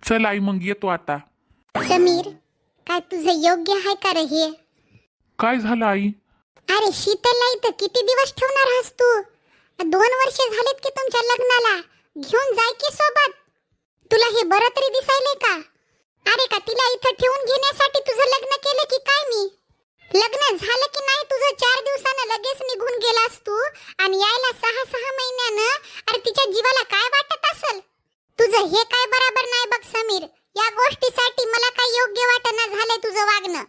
चल आई मग येतो आता. समीर, काय तुझं योग्य आहे का रे हे? काय झालं आई? अरे शीतलला इथं किती दिवस ठेवणार आहेस तू? 2 वर्ष झालेत की तुमच्या लग्नाला. घेऊन जाय की सोबत. तुला हे बरं तरी दिसायले का? अरे का तिला इथं ठेवून घेण्यासाठी तुझं लग्न केलं की काय मी? लग्न झालं की नाही तुझं 4 दिवसानं लगेच निघून गेलास तू आणि यायला 6 महिन्यानं. अरे तिच्या जीवाला काय वाटत असेल? तुझं हे काय बरोबर नाही बघ समीर. या गोष्टीसाठी मला काय योग्य वाटणं झालंय तुझं वागणं.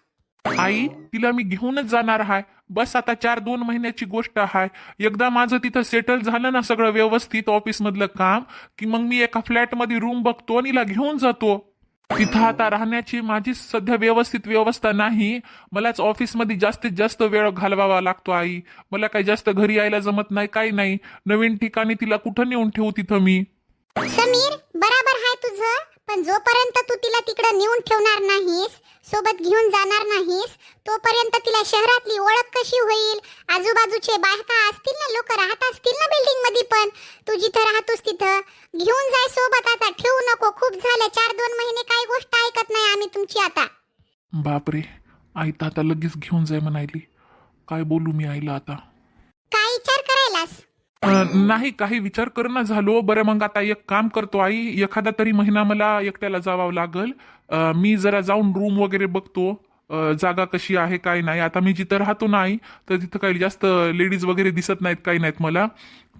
आई तिला मी घेऊनच जाणार आहे. बस आता 4-2 महिन्याची गोष्ट आहे. एकदा माझं तिथं सेटल झालं ना सगळं व्यवस्थित ऑफिस मधलं काम, की मग मी एका फ्लॅट मध्ये रूम बघतो आणि हिला घेऊन जातो. तिथं आता राहण्याची माझी सध्या व्यवस्थित व्यवस्था नाही. मलाच ऑफिस मध्ये जास्तीत जास्त वेळ घालवावा लागतो आई. मला काही जास्त घरी यायला जमत नाही, काही नाही. नवीन ठिकाणी तिला कुठं नेऊन ठेवू तिथं मी? समीर, बराबर आहे तुझं, पण जोपर्यंत तू तिला तिकडे नेऊन ठेवणार नाहीस, सोबत घेऊन जाणार नाहीस, तोपर्यंत तिला शहरातली ओळख कशी होईल? आजूबाजूचे बायका असतील ना, लोक राहत असतील ना बिल्डिंग मध्ये, पण तू जिथं राहतोस तिथं घेऊन जाय सोबत. आता ठेवू नको. खूप झालं 4-2 महिने काही गोष्ट ऐकत नाही आम्ही तुमची आता. बापरे, आई तर आता लगेच घेऊन जाय म्हणायली. काय बोलू मी आईला आता? काय विचार करायलास? नाही, काही विचार करणं झालो. बरं मग आता एक काम करतो आई, एखादा तरी महिना मला एकट्याला जावं लागल. मी जरा जाऊन रूम वगैरे बघतो, जागा कशी आहे काय नाही. आता मी जिथं राहतो ना आई, तर तिथं काही जास्त लेडीज वगैरे दिसत नाहीत, काही नाहीत मला.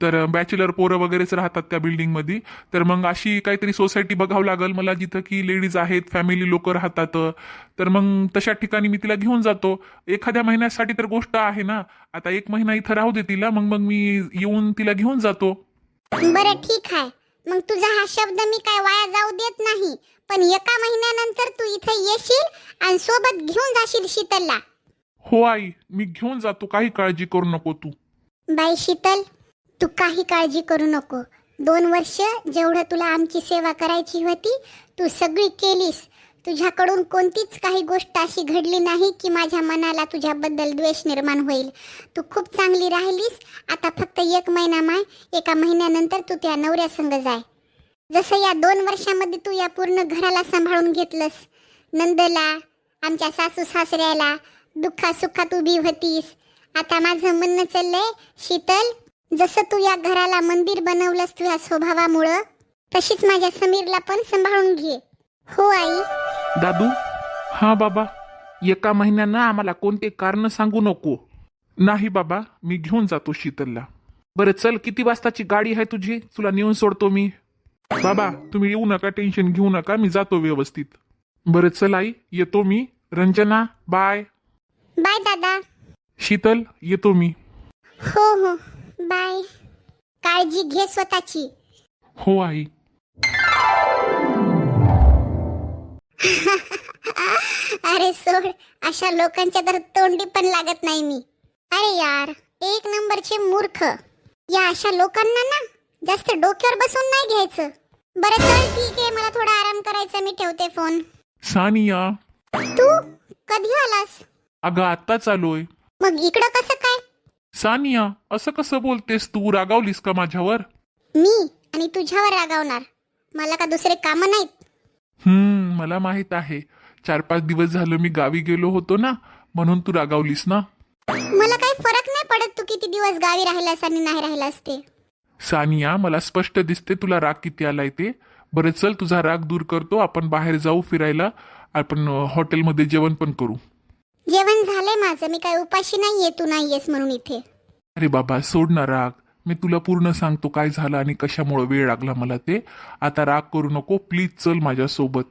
तर बॅचलर पोरं वगैरेच राहतात त्या बिल्डिंगमध्ये. तर मग अशी काहीतरी सोसायटी बघावं लागल मला, जिथं की लेडीज आहेत, फॅमिली लोक राहतात. तर मग तशा ठिकाणी मी तिला घेऊन जातो. एखाद्या महिन्यासाठी तर गोष्ट आहे ना. आता 1 महिना इथं राहू दे तिला, मग मग मी येऊन तिला घेऊन जातो. बरं ठीक आहे. मग तुझा हा शब्द मी काय वाया जाऊ देत नाही. पण 1 महिन्यानंतर तू इथे येशील आणि सोबत घेऊन जाशील शीतलला. हो आई, मी घेऊन जातो, काही काळजी करू नको तू. बाई शीतल, तू काही काळजी करू नको. 2 वर्ष जेवढं तुला आमची सेवा करायची होती तू सगळी केलीस. तुझ्याकडून कोणतीच काही गोष्ट अशी घडली नाही की माझ्या मनाला तुझ्याबद्दल द्वेष निर्माण होईल. तू खूप चांगली राहिलीस. आता फक्त 1 महिना माय. 1 महिन्यानंतर तू त्या नवऱ्या संग जाय. जसं या 2 वर्षामध्ये तू या पूर्ण घराला सांभाळून घेतलंस, नंदला, आमच्या सासू सासऱ्याला दुःखासुखात उभी होतीस. आता माझं म्हणणं चाललंय शीतल, जसं तू या घराला मंदिर बनवलंस तुझ्या स्वभावामुळं, तशीच माझ्या समीरला पण सांभाळून घे. हो आई. दादू. हा बाबा, 1 महिन्यानं आम्हाला कोणते कारण सांगू नको. नाही बाबा, मी घेऊन जातो शीतलला. बरं चल, किती वाजताची गाडी आहे तुझी? तुला नेऊन सोडतो मी. बाबा तुम्ही येऊ नका, टेन्शन घेऊ नका, मी जातो व्यवस्थित. बरं चल आई, येतो मी. रंजना बाय. बाय दादा. शीतल येतो मी. हो हो बाय. काळजी घे स्वतःची. हो आई. अरे सोड, अशा लोकांच्या तर तोंडी पण लागत नाही मी. अरे यार, 1 नंबरचे मूर्ख. या अशा लोकांना ना जास्त डोक्यावर बसून नाही घ्यायचं. बरं चल ठीक आहे, मला थोडा आराम करायचा, मी ठेवते फोन. सानिया. तू कधी आलास? अगं आत्ताच आलोय. मग इकडं कसं काय? सानिया, असं कसं बोलतेस तू? रागावलीस का माझ्यावर? मी आणि तुझ्यावर रागावणार? मला का दुसरे काम नाहीत? मला माहित आहे. 4-5 दिवस झालं मी गावी गेलो होतो ना, म्हणून तू रागावलीस ना. मला काही फरक नाही पडत तू किती दिवस गावी राहिलास आणि नाही राहिलास ते. सानिया, मला स्पष्ट दिसते तुला राग किती आलाय ते. बरं चल, तुझा राग दूर करतो. आपण बाहेर जाऊ फिरायला. आपण हॉटेलमध्ये जेवण पण करू. जेवण झालंय माझं. मी काय उपाशी नाहीये तू नाहीयेस म्हणून इथे. अरे बाबा सोड ना राग. मी तुला पूर्ण सांगतो काय झालं आणि कशामुळे वेळ लागला मला ते. आता राग करू नको प्लीज, चल माझ्यासोबत.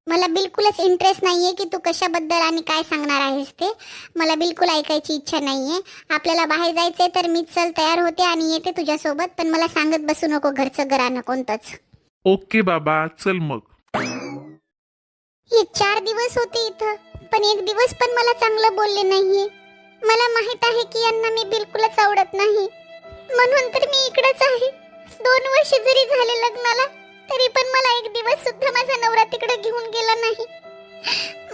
मला बिलकुलच इंटरेस्ट नाहीये की तू कशाबद्दल आणि काय सांगणार आहेस ते. मला बिलकुल ऐकायची इच्छा नाहीये. आपल्याला बाहेर जायचंय तर मी चल तयार होते आणि येते तुझ्यासोबत, पण मला सांगत बसू नको घरचं घरानं कोणतंच. ओके बाबा, चल मग. हे 4 दिवस होते इथं, पण 1 दिवस पण मला चांगलं बोलले नाहीये. मला माहित आहे की यांना मी बिलकुलच आवडत नाही, म्हणून तर मी इकडेच आहे. 2 वर्ष जरी झाले लग्नाला, तरी पण मला 1 दिवस सुद्धा माझा नवरा तिकडे घेऊन गेला नाही.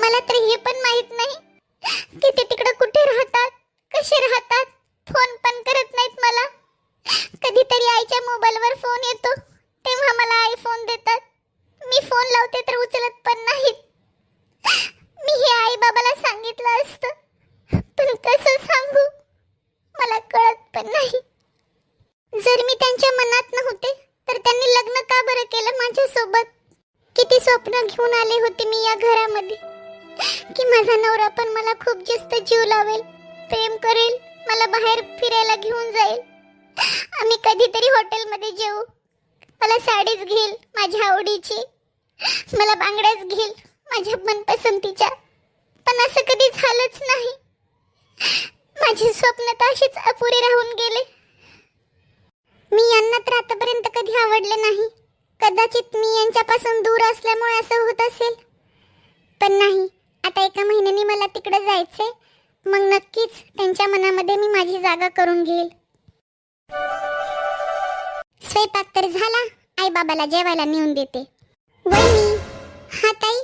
मला तर हे पण माहित नाही की ते तिकडे कुठे राहतात, कसे राहतात. फोन पण करत नाहीत मला. कधीतरी आईच्या मोबाईलवर फोन येतो, तेव्हा मला आई फोन देतात. मी फोन लावते होते तर उचलत पण नाहीत. मी हे आई बाबाला सांगितलं असतं, पण कसं सांगू मला कळत पण नाही. जर मी त्यांच्या मनात नव्हते तर त्यांनी लग्न का बरं केलं माझ्यासोबत? किती स्वप्न घेऊन आले होते मी या घरामध्ये की माझा नवरा पण मला खूप जास्त जीव लावेल, प्रेम करेल, मला बाहेर फिरायला घेऊन जाईल, आम्ही कधीतरी हॉटेलमध्ये जेवू, मला साडीच घेईल माझ्या आवडीची, मला बांगड्याच घेईल माझ्या मनपसंतीच्या. पण असं कधी झालंच नाही. माझे स्वप्न तर अशीच अपुरे राहून गेले. मी यांना तर आतापर्यंत कधी आवडले नाही. कदाचित मी यांच्यापासून दूर असल्यामुळे असं होत असेल. पण नाही, आता एका महिन्याने मला तिकडे जायचंय. मग नक्कीच त्यांच्या मनामध्ये मी माझी जागा करून घेईल. स्वयंपाक तर झाला, आई बाबाला जेवायला नेऊन देते. वहिनी, हा ताई,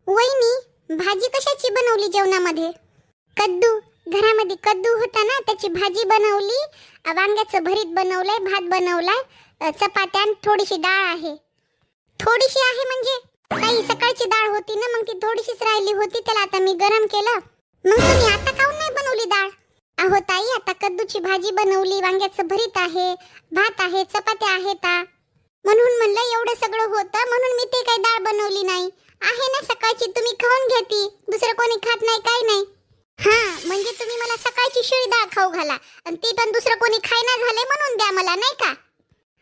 वहिनी भाजी कशाची बनवली जेवणामध्ये? कद्दू. घरामध्ये कद्दू होता ना, त्याची भाजी बनवली, वांग्याचं भरीत बनवलंय, भात बनवलाय, चपात्या आणि थोडीशी डाळ आहे. थोडीशी आहे म्हणजे ताई सकाळची डाळ होती ना, मग ती थोडीशीच राहिली होती, त्याला आता मी गरम केलं. मग तुम्ही आता काऊन नाही बनवली डाळ? अहो ताई, आता कद्दूची भाजी बनवली, वांग्याचं भरीत आहे, भात आहे, चपात्या आहेत, म्हणून म्हणलं एवढं सगळं होतं म्हणून मी ते काही डाळ बनवली नाही. आहे ना सकाळची, तुम्ही खाऊन घ्या ती, दुसरं कोणी खात नाही काही नाही. हा, म्हणजे तुम्ही मला सकाळची शिळी डाळ खाऊ घाला आणि ती पण दुसरं कोणी खायना झाले म्हणून द्या मला, नाही का?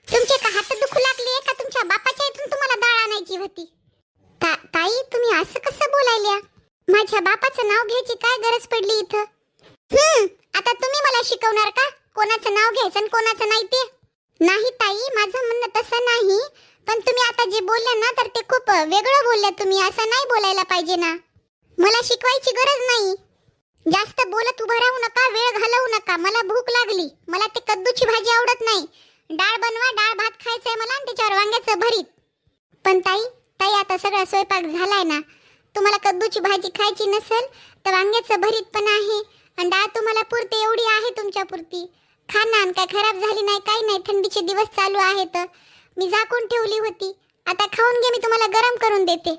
तुमचे का हात दुखू लागले का तुमच्या बापाच्या इथून तुम्हाला डाळ आणायची होती? ताई, तुम्ही असं कसं बोलायल्या? माझ्या बापाचं नाव घ्यायची काय गरज पडली इथं? आता तुम्ही मला शिकवणार का कोणाचं नाव घ्यायचं आणि कोणाचं नाही ते? नाही ताई, माझं म्हणणं तसं नाही, पण तुम्ही आता जे बोलले ना तर ते खूप वेगळं बोलले तुम्ही. असं नाही बोलायला पाहिजे ना. मला शिकवायची गरज नाही. जास्त बोलत उभं राहू नका, वेळ घालवू नका. मला भूक लागली, मला ते कद्दूची भाजी आवडत नाही. डाळ बनवा, डाळ भात खायचंय मला आणि त्याच्यावर वांग्याचं भरीत. पण ताई, आता सगळा स्वयंपाक झालाय ना. तुम्हाला कद्दूची भाजी खायची नसेल तर वांग्याचं भरीत पण आहे आणि डाळ तुम्हाला पुरते एवढी आहे तुमच्या पुरती. खा ना, काय खराब झाली नाही काही नाही. थंडीचे दिवस चालू आहेत, मी झाकून ठेवली होती. आता खाऊन घे, मी तुम्हाला गरम करून देते.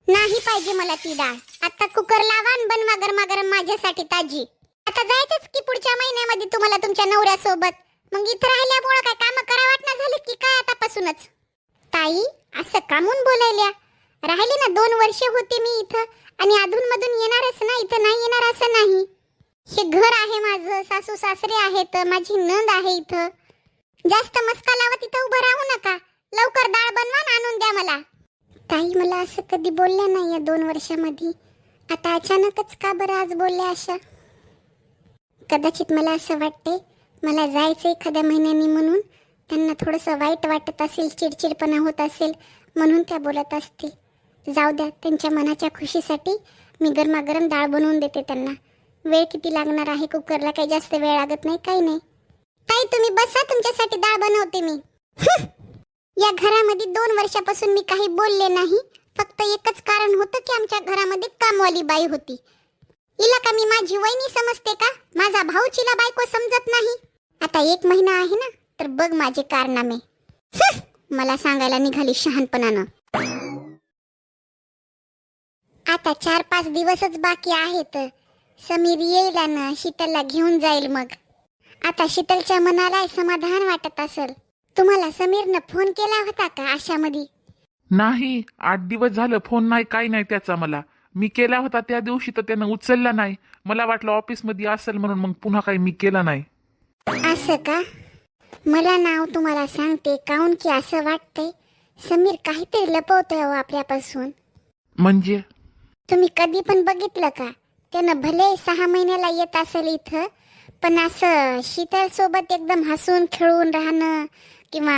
नाही पाहिजे मला ती डाळ. आता कुकर लावा आणि बनवा गरमागरम माझ्यासाठी ताजी. आता जायचंच की पुढच्या महिन्यामध्ये तुम्हाला तुमच्या नवऱ्यासोबत. मग इथं राहिल्यामुळे काय काम करा वाटणं झाली की काय आतापासूनच? ताई, असं कामून बोलायल्या? राहिले ना 2 वर्ष होते मी इथं आणि अधूनमधून येणारच ना, इथं नाही येणार असं नाही. हे घर आहे माझं, सासू सासरे आहेत, माझी नंद आहे इथं. जास्त मस्का लावत इथं उभं राहू नका. लवकर डाळ बनवा आणि आणून द्या मला. ताई, मला असं कधी बोलल्या नाही या 2 वर्षामध्ये. आता अचानकच का बरं आज बोलल्या अशा? कदाचित मला असं वाटते मला जायचं एखाद्या महिन्यानी म्हणून त्यांना थोडंसं वाईट वाटत असेल, चिडचिडपणा होत असेल म्हणून त्या बोलत असतील. जाऊ द्या, त्यांच्या मनाच्या खुशीसाठी मी गरमागरम डाळ बनवून देते त्यांना. वेळ किती लागणार आहे, कुकरला काही जास्त वेळ लागत नाही, काही नाही. ताई तुम्ही बसा, तुमच्यासाठी डाळ बनवते मी. या घरामध्ये 2 वर्षापासून मी काही बोलले नाही. फक्त एकच कारण होतं की आमच्या घरामध्ये कामवाली बाई होती. हिला का मी माझी वहिनी समजते का? माझा भाऊचीला बायको समजत नाही. आता 1 महिना आहे ना, तर बघ माझे कारनामे. मला सांगायला निघाली शहाणपणानं. आता 4-5 दिवसच बाकी आहेत. समीर येईल ना, शीतलला घेऊन जाईल. मग आता शीतलच्या मनाला समाधान वाटत असेल. तुम्हाला समीरनं फोन केला होता का आशामध्ये? नाही, 8 दिवस झालं फोन नाही, काही नाही त्याचा. मला मी केला होता त्या दिवशी तर त्यानं उचलला नाही. मला वाटलं ऑफिसमध्ये असेल म्हणून मग पुन्हा काही मी केला नाही. असं का? मला नाव तुम्हाला सांगते काऊन की असं वाटतंय समीर काहीतरी लपवतोय आपल्यापासून. म्हणजे तुम्ही कधी पण बघितलं का त्यानं भले 6 महिन्याला येत असेल इथं, पण असं शीतल सोबत एकदम हसून खेळून राहणं किंवा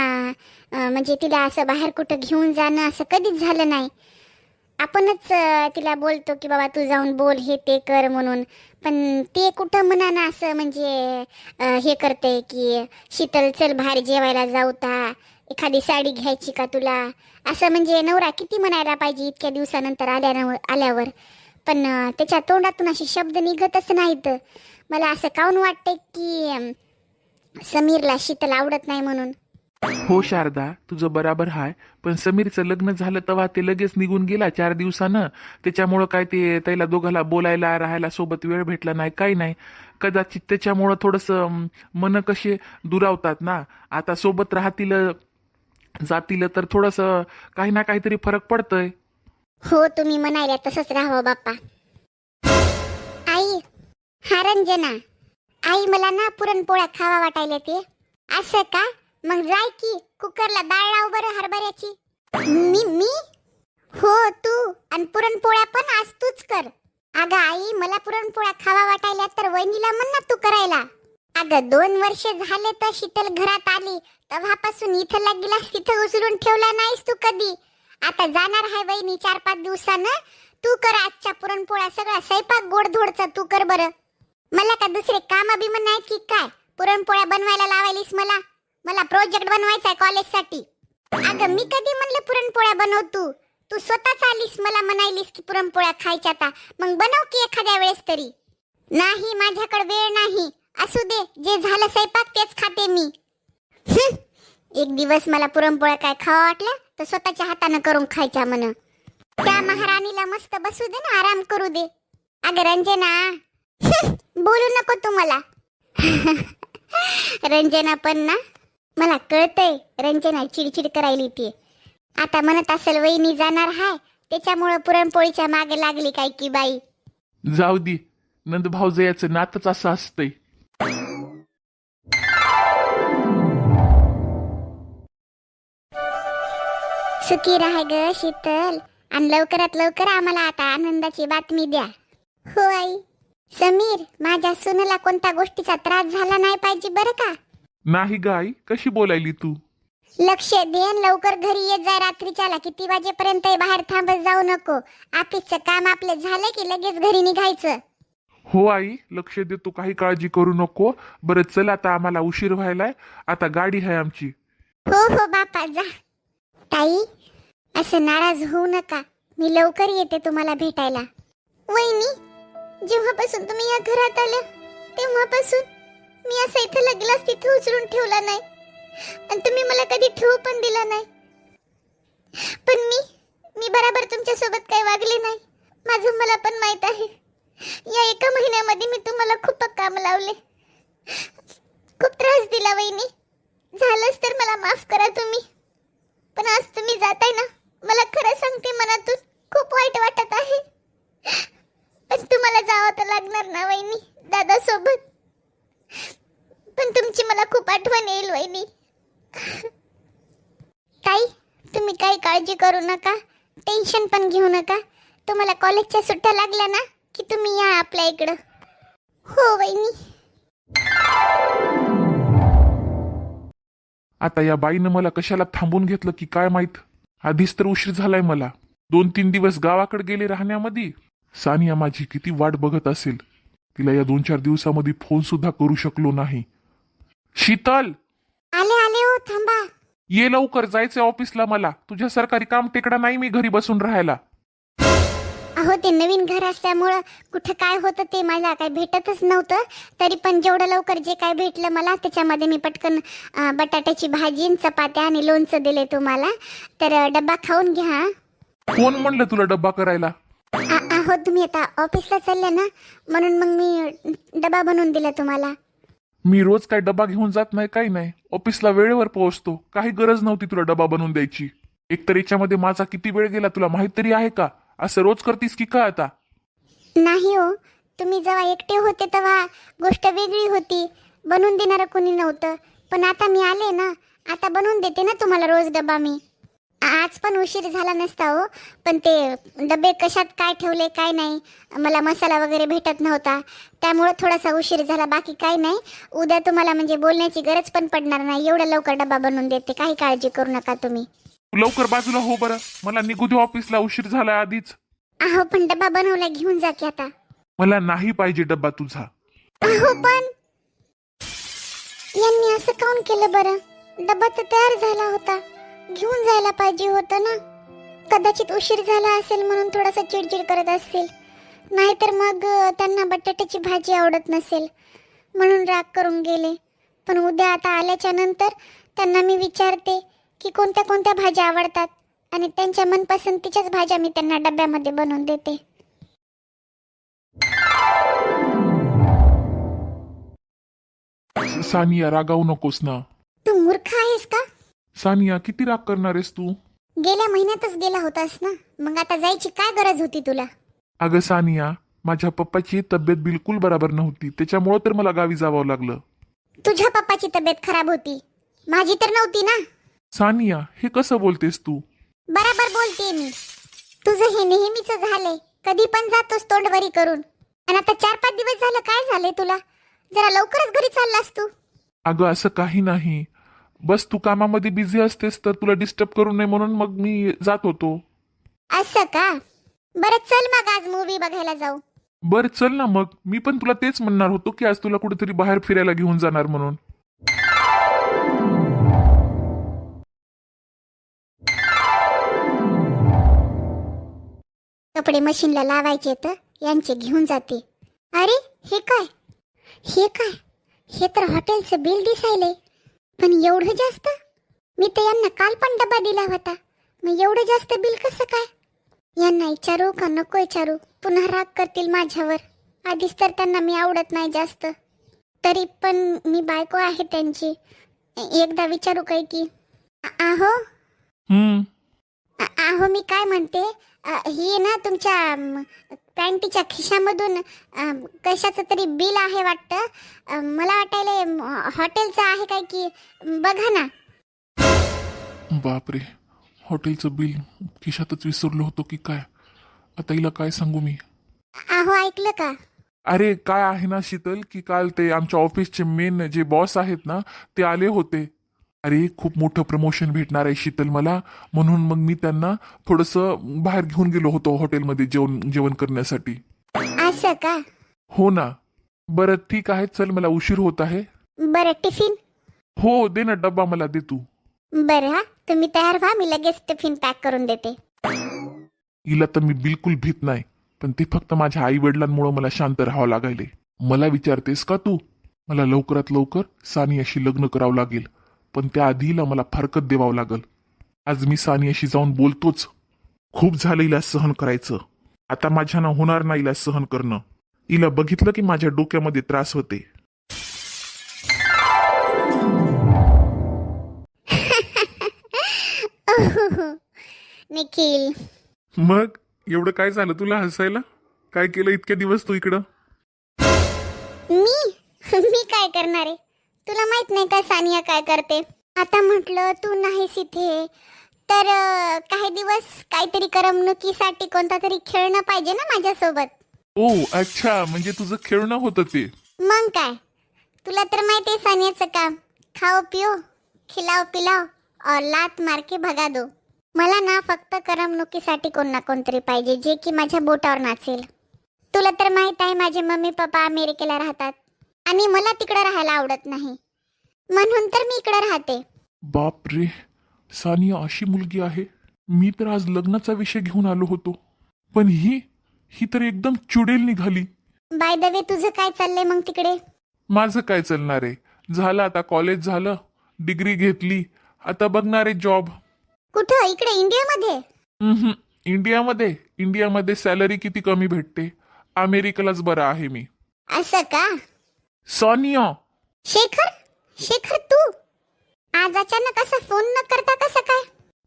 म्हणजे तिला असं बाहेर कुठं घेऊन जाणं असं कधीच झालं नाही. आपणच तिला बोलतो की बाबा तू जाऊन बोल, हे ते कर म्हणून, पण ते कुठं मनानं असं म्हणजे हे करते की शीतल चल बाहेर जेवायला जाऊ ता, एखादी साडी घ्यायची का तुला, असं म्हणजे नवरा किती म्हणायला पाहिजे इतक्या दिवसानंतर आल्यावर. पण त्याच्या तोंडातून असे शब्द निघतच नाहीत. मला असं काऊन वाटतंय की समीरला शीतल आवडत नाही म्हणून. हो शारदा, तुझं बराबर हाय. पण समीरचं लग्न झालं तेव्हा ते लगेच निघून गेला 4 दिवसानं. त्याच्यामुळं काय ते त्याला दोघाला बोलायला राहायला सोबत वेळ भेटला नाही, काही नाही. कदाचित त्याच्यामुळं थोडंसं मन कसे दुरावतात ना. आता सोबत राहतील जातील तर थोडंसं काही ना काहीतरी फरक पडतंय. हो, तुम्ही म्हणायला तसंच राहावं बाप्पा. आई, हा रंजना. आई, मला ना पुरणपोळ्या खावा वाटायला ते. असं का? मग जाय की कुकरला डाळ लाव बरं हरभऱ्याची. मी हो, तू. आणि पुरणपोळ्या पण आज तूच कर. अगं आई, मला पुरणपोळ्या खावा वाटायला तर वहिनीला म्हण ना तू करायला. अगं 2 वर्ष झाले तर शीतल घरात आली तेव्हापासून इथं लागलास तिथं उचलून ठेवला नाहीस तू कधी. आता जाणार आहे वहिनी 4-5 दिवसानं. तू कर आजच्या पुरणपोळ्या, सगळा स्वयंपाक गोडधोडचा तू कर बरं. मला का दुसरे काम अभिमान नाही की काय पुरणपोळ्या बनवायला लावायलीस मला? मला प्रोजेक्ट बनवायचा आहे कॉलेजसाठी. अगं मी कधी म्हणलं पुरणपोळ्या बनव तू? तू स्वतःच आलीस मला म्हणायलीस की पुरणपोळ्या खायच्या आता. मग बनव की एखाद्या वेळेस तरी. नाही, माझ्याकडे वेळ नाही. असू दे, जे झालं स्वयंपाक तेच खाते मी. एक दिवस मला पुरणपोळ्या काय खावा वाटलं तर स्वतःच्या हातानं करून खायच्या म्हण. त्या महाराणीला मस्त बसू दे ना, आराम करू दे. अगं रंजना, बोलू नको तू मला. रंजना पण ना, मला कळतंय रंजना चिडचिड करायली ती. आता म्हणत असेल वहिनी जाणार हाय त्याच्यामुळं पुरणपोळीच्या मागे लागली काय की बाई. जाऊ दे, नंद भाऊजयाचं नातच असं असतंय. सुखी राहा ग शीतल, आणि लवकरात लवकर आम्हाला आता आनंदाची बातमी द्या. हो आई. समीर, माझ्या सुनेला कोणत्या गोष्टीचा त्रास झाला नाही पाहिजे बरं का. नाही गाई, कशी बोलायली तू? लक्ष दे, लवकर घरी येत जाय रात्रीच्याला. किती वाजेपर्यंत बाहेर थांबत जाऊ नको. ऑफिसचं काम आपलं झालं की लगेच घरी निघायचं. हो आई, लक्ष देतो, काही काळजी करू नको. बरं चल, आता आम्हाला उशीर व्हायलाय. आता गाडी आहे आमची. हो हो बापा, जा. ताई, असं नाराज होऊ नका. मी लवकर येते तुम्हाला भेटायला. वहिनी, जेव्हापासून तुम्ही या घरात आल्या तेव्हापासून मी असं इथं लगलाच तिथे उचलून ठेवला नाही, आणि तुम्ही मला कधी ठेवू पण दिला नाही. पण मी बराबर तुमच्या सोबत काही वागले नाही. माझं मला पण माहित आहे. या 1 महिन्यामध्ये मी तुम्हाला खूप काम लावले, खूप त्रास दिला वहिनी. झालंच तर मला माफ करा तुम्ही. पण आज तुम्ही जाताय ना, मला खरं सांगते मनातून खूप वाईट वाटत आहे. पण तुम्हाला जावं तर लागणार ना वहिनी, दादा सोबत. पण तुमची मला खूप आठवण येईल वहिनी. ताई, तुम्ही काही काळजी करू नका, टेन्शन पण घेऊ नका. तुम्हाला कॉलेजच्या सुट्ट्या लागल्या ना की तुम्ही या आपल्या इकडं. हो वहिनी. आता या बाईनं मला कशाला थांबून घेतलं की काय माहित. आधीच तर उशीर झालाय मला. 2-3 दिवस गावाकडे गेले राहण्यामध्ये. सानिया माझी किती वाट बघत असेल. तिला या 2-4 दिवसामध्ये फोन सुद्धा करू शकलो नाही. शीतल, आले आले हो, थांबा. ये लवकर, जायचंय ऑफिसला मला. तुझ्या सरकारी काम टेकडा नाही मी घरी बसून राहायला. अहो, ते नवीन घर असल्यामुळं कुठं काय होतं ते मला काय भेटतच नव्हतं. तरी पण जेवढं लवकर जे काय भेटलं मला त्याच्यामध्ये मी पटकन बटाट्याची भाजी आणि चपात्या आणि लोणचं दिले तुम्हाला. तर डब्बा खाऊन घ्या. कोण म्हणलं तुला डब्बा करायला? अहो, तुम्ही आता ऑफिसला चालले ना, म्हणून मग मी डबा बनवून दिला तुम्हाला. मी रोज काय डबा घेऊन जात नाही, काही नाही. ऑफिसला वेळेवर पोहोचतो. काही गरज नव्हती तुला डबा बनवून द्यायची. एकतर याच्यामध्ये माझा किती वेळ गेला तुला माहित तरी आहे का? असं रोज करतीस की काय आता? नाही हो, तुम्ही जेव्हा एकटे होते तेव्हा गोष्ट वेगळी होती. बनवून देणारं कोणी नव्हतं. पण आता मी आले ना, आता बनवून देते ना तुम्हाला रोज डबा मी. आज पण उशीर झाला नसता हो, पण ते डबे कशात काय ठेवले काय नाही, मला मसाला वगैरे भेटत नव्हता, त्यामुळे थोडासा उशीर झाला. बाकी काही नाही. उद्या तुम्हाला म्हणजे बोलण्याची गरज पण पडणार नाही. एवढं लवकर डबा बनवून देते, काही काळजी करू नका तुम्ही. लवकर बाजूला हो बरं, मला निघू दे ऑफिसला, उशीर झाला आधीच. अहो, पण डबा बनवला, घेऊन जा की आता. मला नाही पाहिजे डब्बा तुझा. अहो, पण यांनी असं काऊन केलं बरं? डबा तर तयार झाला होता, घेऊन जायला पाहिजे होतं ना. कदाचित उशीर झाला असेल म्हणून थोडासा चिडचिड करत असतील, नाहीतर मग त्यांना बटाट्याची भाजी आवडत नसेल म्हणून राग करून गेले. पण उद्या आता आल्याच्या नंतर त्यांना मी विचारते की कोणत्या कोणत्या भाज्या आवडतात आणि त्यांच्या मनपसंतीच्याच भाज्या मी त्यांना डब्यामध्ये बनवून देते. सानिया रागावू नकोस ना. तू मूर्ख आहेस का? सानिया किती राग करणार आहेस तू? गेल्या महिन्यातच गेला होतास ना, मग आता जायची काय गरज होती तुला? अगं सानिया, माझ्या पप्पाची तब्येत बिलकुल बरोबर नव्हती, त्याच्यामुळं तर मला गावी जावं लागलं. तुझ्या पप्पाची तब्येत खराब होती, माझी तर नव्हती ना. सानिया, हे कसं बोलतेस तू? बराबर बोलते मी. तुझं हे नेहमीच झालंय, कधी पण जातोस तोंडवरी करून. आणि आता 4-5 दिवस झालं काय झालंय तुला? जरा लवकरच घरी चाललास तू. अगं असं काही नाही, बस तू कामामध्ये बिझी असतेस तर तुला डिस्टर्ब करू नये म्हणून मग मी जात होतो. असं का? बरं चल मग आज मूवी बघायला जाऊ. बरं चल ना मग, मी पण तुला तेच म्हणणार होतो की आज तुला कुठेतरी बाहेर फिरायला घेऊन जाणार म्हणून. कपडे मशीनला लावायचे तर यांचे घेऊन जाते. अरे हे काय, हे काय, हे तर हॉटेलचं बिल दिसायलंय. पण एवढं जास्त? मी तर यांना काल पण डबा दिला होता, मग एवढं जास्त बिल कसं काय? यांना विचारू का नको विचारू? पुन्हा राग करतील माझ्यावर. आधीच तर त्यांना मी आवडत नाही जास्त, तरी पण मी बायको आहे त्यांची. एकदा विचारू काय की? आहो आहो मी काय म्हणते, ही ना तुमच्या पॅन्टीच्या खिशामधून कशाचं तरी बिल आहे वाटतं. मला वाटायला हॉटेलचं आहे काय की, बघा ना. बापरे, हॉटेलचं बिल खिशातच विसरलो होतो की काय? आता हिला काय सांगू मी? आहो ऐकलं का? अरे काय आहे ना शीतल, की काल ते आमच्या ऑफिसचे मेन जे बॉस आहेत ना ते आले होते. अरे खूप मोठं प्रमोशन भेटणार आहे शीतल मला, म्हणून मग मी त्यांना थोडंसं बाहेर घेऊन गेलो होतो हॉटेलमध्ये जेवण करण्यासाठी. असं का? हो ना. बरं ठीक आहे, चल मला उशीर होत आहे. बरं टिफिन? हो दे ना, डब्बा मला दे तू. बरं हा, तुम्ही तयार व्हा, मी लगेच टिफिन पॅक करून देते. हिला तर मी बिलकुल भीत नाही, पण ते फक्त माझ्या आई वडिलांमुळे मला शांत राहावं लागायले. मला विचारतेस का तू? मला लवकरात लवकर सानियाशी लग्न करावं लागेल, पण त्याआधी हिला मला फारकत द्यावं लागल. आज मी सानियाशी जाऊन बोलतोच. खूप झालं हिला सहन करायचं, आता माझ्यानं होणार नाही हिला सहन करणं. हिला बघितलं की माझ्या डोक्यामध्ये त्रास होते. निखिल, मग एवढं काय झालं तुला हसायला? काय केलं इतके दिवस तू इकडं? मी काय करणार आहे? तुला माहित नाही का सानिया काय करते? आता म्हटलं तू नाहीस इथे तर काही दिवस काहीतरी करमणुकीसाठी कोणता तरी खेळणं पाहिजे ना माझ्यासोबत. ओ अच्छा, म्हणजे तुझं खेळणं होतं ते. मग काय, तुला तर माहिती आहे सानियाचं काम, खाओ पिओ खिलाओ पिलाओ और लात मार के भगा दो. मला ना फक्त करमणुकीसाठी कोण ना कोणतरी पाहिजे जे की माझ्या बोटावर नाचेल. तुला तर माहित आहे माझे मम्मी पप्पा अमेरिकेला राहतात आणि मला तिकडे राहायला आवडत नाही, म्हणून तर मी इकडे राहते. बाप रे, सानिया अशी मुलगी आहे? मी तर आज लग्नाचा विषय घेऊन आलो होतो, पण ही तर एकदम चुडेल निघाली. बाय द वे तुझं काय चाललंय मग तिकडे? माझं काय चालणार आहे? झालं आता कॉलेज झालं, डिग्री घेतली, आता बघणार आहे जॉब. कुठं? इकडे इंडियामध्ये? इंडियामध्ये सॅलरी किती कमी भेटते. अमेरिकेलाच बरं आहे मी. असं का? सानिया, शेखर तू आज अचानक असा फोन न करता कसं काय?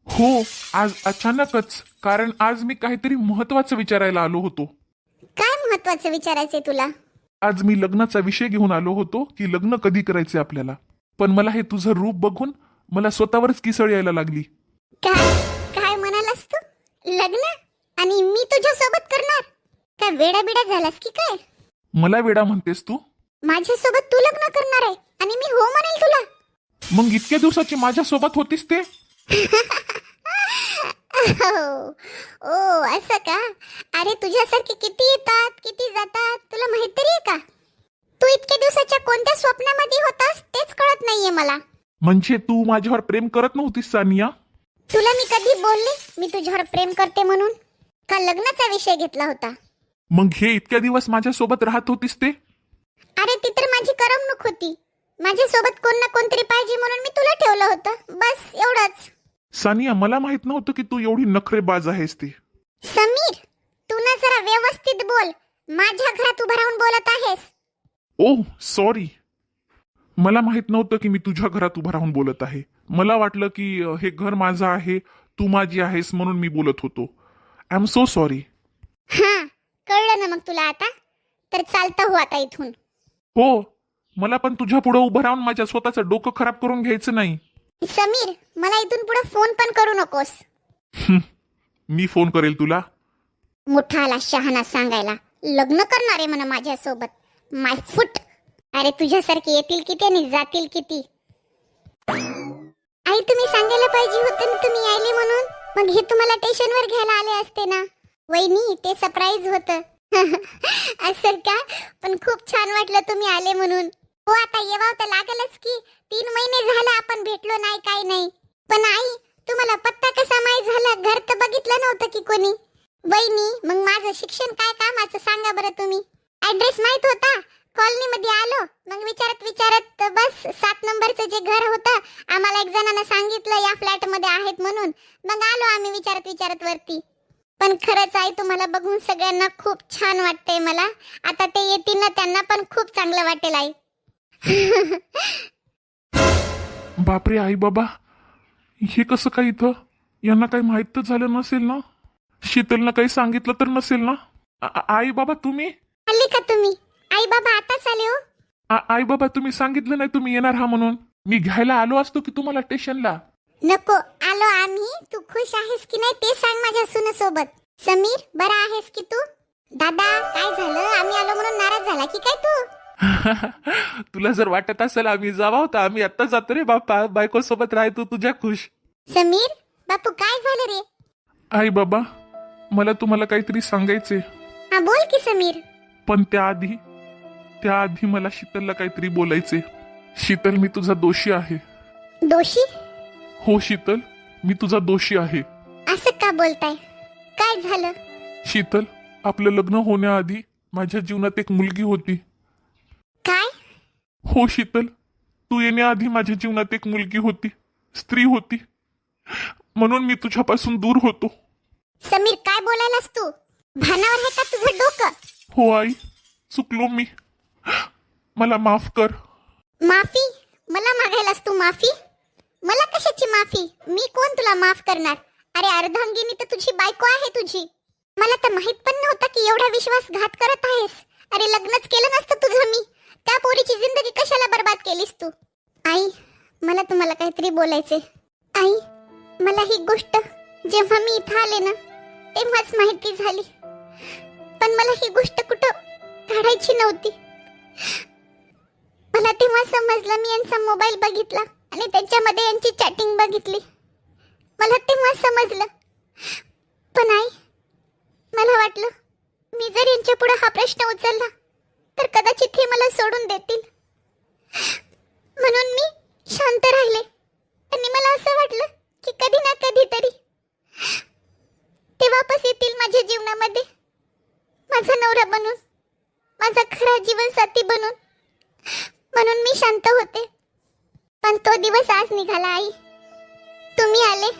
हो आज अचानकच, कारण आज मी काहीतरी महत्वाचं विचारायला आलो होतो. काय महत्वाचं विचारायचंय तुला? आज मी लग्नाचा विषय घेऊन आलो होतो की लग्न कधी करायचे आपल्याला, पण मला हे तुझं रूप बघून मला स्वतःवरच किसळ यायला लागली. काय म्हणालास तू? लग्न? आणि मी तुझ्या सोबत करणार? काय वेडा बिडा झालास की काय? मला वेडा म्हणतेस तू? माझ्यासोबत तू लग्न करणार आहे आणि मी हो म्हणेल तुला? मग इतक्या दिवसाची माझ्या सोबत होतीस ते? ओ असं का? अरे तुझ्यासारखे किती येतात किती जातात तुला माहित तरी आहे का? तू इतक्या दिवसाच्या कोणत्या स्वप्नामध्ये होतास तेच कळत नाहीये मला. म्हणजे तू माझ्यावर प्रेम करत नव्हतीस सानिया? तुला मी कधी बोलले मी तुझ्यावर प्रेम करते म्हणून? का लग्नाचा विषय घेतला होता? मग हे इतक्या दिवस माझ्या सोबत राहत होतीस ते? अरे ती तर माझी करमणूक होती. माझ्यासोबत कोण ना कोणतरी पाहिजे म्हणून मी तुला ठेवलं होतं, बस एवढंच. सानिया, मला माहित नव्हतं की तू एवढी नखरेबाज आहेस ती. समीर, तू ना जरा व्यवस्थित बोल. माझ्या घरात उभं राहून बोलत आहेस. ओह सॉरी, मला माहित नव्हतं की मी तुझ्या घरात उभं राहून बोलत आहे. मला वाटलं की हे घर माझं आहे, तू माझी आहेस म्हणून मी बोलत होतो. I am so sorry. हा, कळलं ना मग तुला आता? तर चालता हो आता इथून. हो, मला पण तुझ्या पुढे उभं राहून माझ्या स्वतःचं डोकं खराब करून घ्यायचं नाही. समीर, मला इथून पुढे फोन पण करू नकोस. मी फोन करेल तुला. मोठा आला शहाणा सांगायला, लग्न करणार आहे म्हणा माझ्यासोबत. माय फुट. अरे तुझ्यासारखे येतील किती आणि जातील किती. आई, तुम्ही सांगायला पाहिजे होतं ना तुम्ही यायले म्हणून. मग हे तुम्हाला स्टेशनवर घ्यायला आले असते ना. वहिनी, ते सरप्राईज होतं. असं का? पण खूप छान वाटलं तुम्ही आले म्हणून. हो, आता येवाव तर लागलच की. 3 महिने झाले आपण भेटलो नाही, काय नाही. पण आई, तुम्हाला पत्ता कसा माहित झाला? घर तर बघितलं नव्हतं की कोणी. वहिनी, मग माझं शिक्षण काय कामाचं सांगा बरं तुम्ही. ऍड्रेस माहित होता. कॉलनीमध्ये आलो, मग विचारत बस 7 नंबरचं जे घर होतं, आम्हाला एक जणांना सांगितलं या फ्लॅटमध्ये आहेत म्हणून. मग आलो आम्ही विचारत वरती. पण खरंच आई, तुम्हाला बघून सगळ्यांना खूप छान वाटतंय मला. आता ते येतील ना, त्यांना पण खूप चांगलं वाटेल आई. बापरे आई बाबा, हे कसं काय इथं? यांना काही माहित तर झालं नसेल ना? शीतलनं काही सांगितलं तर नसेल ना? आई बाबा तुम्ही? आले का तुम्ही? आई बाबा आताच आले हो. आई बाबा तुम्ही सांगितलं नाही तुम्ही येणार हा म्हणून. मी घ्यायला आलो असतो की तुम्हाला स्टेशनला. नको, आलो आम्ही. तू खुश आहेस की नाही ते सांग माझ्या सुनेसोबत. समीर, बरा आहेस की तू? दादा, काय झालं? आम्ही आलो म्हणून नाराज झाला की काय तू? तुला जर वाटत असेल आम्ही जावा तर आम्ही आता जातो रे बापा. बायको सोबत राह, तू तुझ्या खुश. समीर, बापू काय झालं रे? आई बाबा, मला तुम्हाला काहीतरी सांगायचे. हा, बोल की समीर. पण त्याआधी मला शीतलला काहीतरी बोलायचे. शीतल, मी तुझा दोषी आहे. दोषी? हो शीतल, मी तुझा दोषी आहे. असं का बोलताय? काय झालं? शीतल, आपलं लग्न होण्याआधी माझ्या जीवनात एक मुलगी होती. काय? हो शीतल, तू येण्याआधी माझ्या जीवनात एक मुलगी होती, स्त्री होती. म्हणून मी तुझ्यापासून दूर होतो. समीर, काय बोलायलास तू? भानावर आहे का तुझं डोकं? हो आई, चुकलो मी. मला माफ कर. माफी? मला मागायलास तू माफी? मला कशाची माफी? मी कोण तुला माफ करणार? अरे अर्धांगिनी तर तुझी बायको आहे तुझी. मला तर माहित पण नव्हतं की एवढा विश्वासघात करत आहेस. अरे लग्नच केलं नसतं तुझं मी. त्या पोरीची जिंदगी कशाला बर्बाद केलीस तू? आई, मला तुम्हाला काहीतरी बोलायचे. आई, मला ही गोष्ट जेव्हा मी इथं आले ना तेव्हाच माहिती झाली. पण मला ही गोष्ट कुठं काढायची नव्हती. मला तेव्हा समजलं. मी यांचा मोबाईल बघितला आणि त्याच्यामध्ये यांची चॅटिंग बघितली. मला तेव्हा समजलं. पण आई, मला वाटलं मी जर यांच्या पुढे हा प्रश्न उचलला तर कदाचित हे मला सोडून देतील. म्हणून मी शांत राहिले. आणि मला असं वाटलं की कधी ना कधीतरी ते वापस येतील माझ्या जीवनामध्ये, माझा नवरा बनून, माझा खरा जीवनसाथी बनून. म्हणून मी शांत होते. पण तो दिवस आज निघाला आई. तुम्ही आले,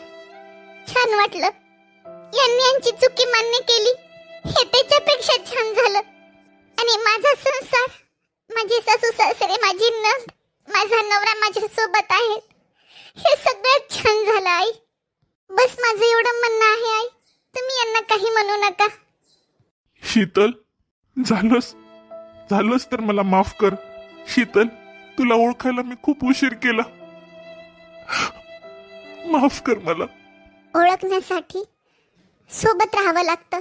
छान वाटलं. यांनी यांची चुकी मान्य केली हे त्याच्यापेक्षा छान झालं. आणि माझा संसार, माझे सासू सासरे, माझी नंद, माझा नवरा माझ्या सोबत आहेत, हे सगळ्यात छान झालं आई. बस माझं एवढं म्हणणं आहे आई. तुम्ही यांना काही म्हणू नका. शीतल, झालंच तर मला माफ कर. शीतल, तुला ओळखायला मी खूप उशीर केला. माफ कर मला. ओळखण्यासाठी सोबत राहावं लागतं.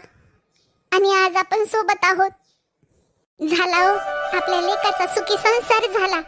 आणि आज आपण सोबत आहोत. झाला हो, आपल्या लेकाचा सुखी संसार झाला.